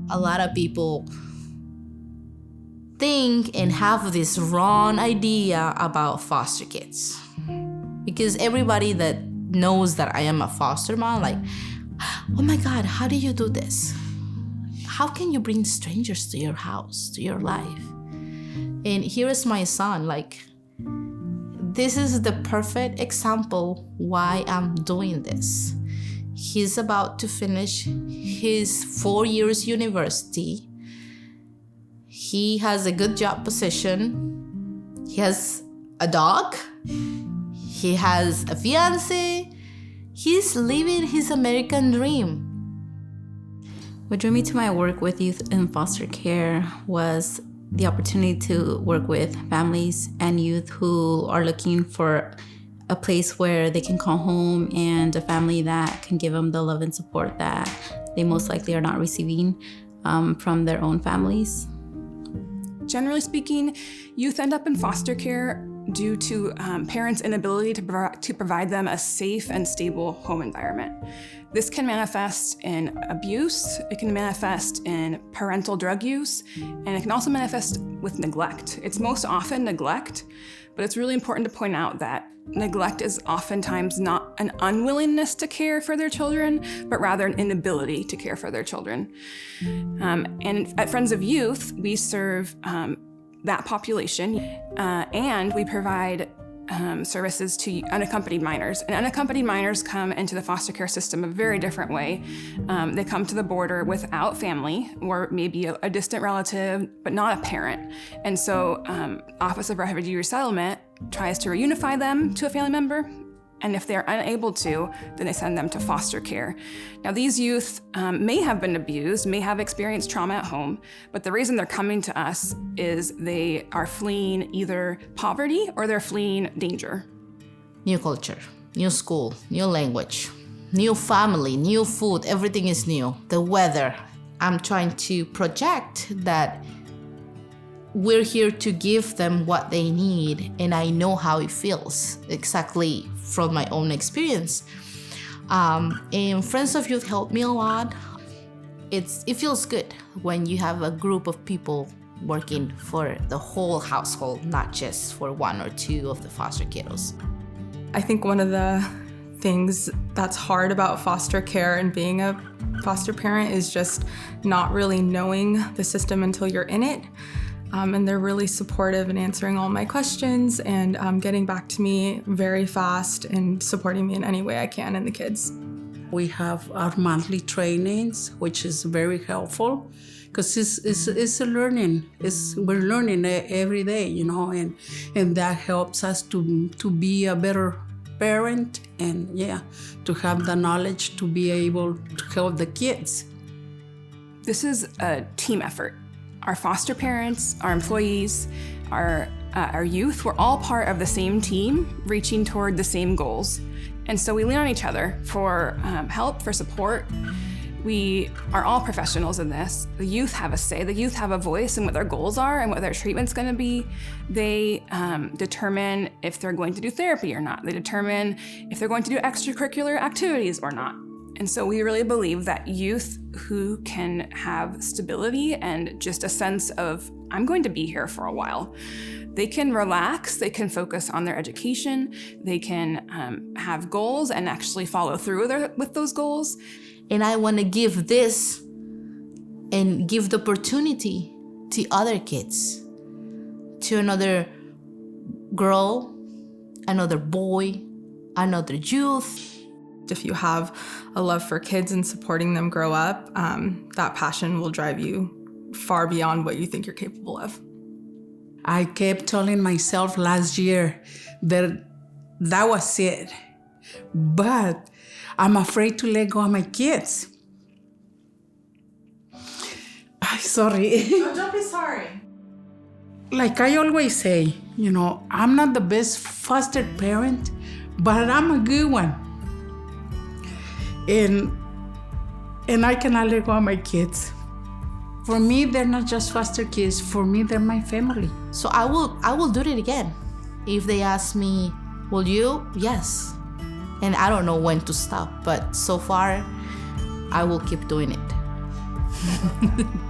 A lot of people think and have this wrong idea about foster kids. Because everybody that knows that I am a foster mom, like, oh my God, how do you do this? How can you bring strangers to your house, to your life? And here is my son, like, this is the perfect example why I'm doing this. He's about to finish his 4 years university. He has a good job position. He has a dog. He has a fiance. He's living his American dream. What drew me to my work with youth in foster care was the opportunity to work with families and youth who are looking for a place where they can call home and a family that can give them the love and support that they most likely are not receiving from their own families. Generally speaking, youth end up in foster care due to parents' inability to provide them a safe and stable home environment. This can manifest in abuse, it can manifest in parental drug use, and it can also manifest with neglect. It's most often neglect, but it's really important to point out that neglect is oftentimes not an unwillingness to care for their children, but rather an inability to care for their children. And at Friends of Youth, we serve that population, and we provide services to unaccompanied minors. And unaccompanied minors come into the foster care system a very different way. They come to the border without family, or maybe a distant relative, but not a parent. And so Office of Refugee Resettlement tries to reunify them to a family member. And if they're unable to, then they send them to foster care. Now, these youth may have been abused, may have experienced trauma at home, but the reason they're coming to us is they are fleeing either poverty or they're fleeing danger. New culture, new school, new language, new family, new food, everything is new. The weather. I'm trying to project that we're here to give them what they need, and I know how it feels exactly from my own experience. And Friends of Youth helped me a lot. It feels good when you have a group of people working for the whole household, not just for one or two of the foster kiddos. I think one of the things that's hard about foster care and being a foster parent is just not really knowing the system until you're in it. And they're really supportive in answering all my questions and getting back to me very fast and supporting me in any way I can and the kids. We have our monthly trainings, which is very helpful because it's a learning. We're learning every day, you know, and that helps us to be a better parent and to have the knowledge to be able to help the kids. This is a team effort. Our foster parents, our employees, our youth, we're all part of the same team reaching toward the same goals. And so we lean on each other for help, for support. We are all professionals in this. The youth have a say, the youth have a voice in what their goals are and what their treatment's gonna be. They determine if they're going to do therapy or not. They determine if they're going to do extracurricular activities or not. And so we really believe that youth who can have stability and just a sense of, I'm going to be here for a while, they can relax, they can focus on their education, they can have goals and actually follow through with those goals. And I want to give this and give the opportunity to other kids, to another girl, another boy, another youth. If you have a love for kids and supporting them grow up, that passion will drive you far beyond what you think you're capable of. I kept telling myself last year that was it, but I'm afraid to let go of my kids. I'm sorry. Oh, don't be sorry. Like I always say, you know, I'm not the best foster parent, but I'm a good one. And I cannot let go of my kids. For me, they're not just foster kids. For me, they're my family. So I will do it again. If they ask me, will you? Yes. And I don't know when to stop, but so far I will keep doing it.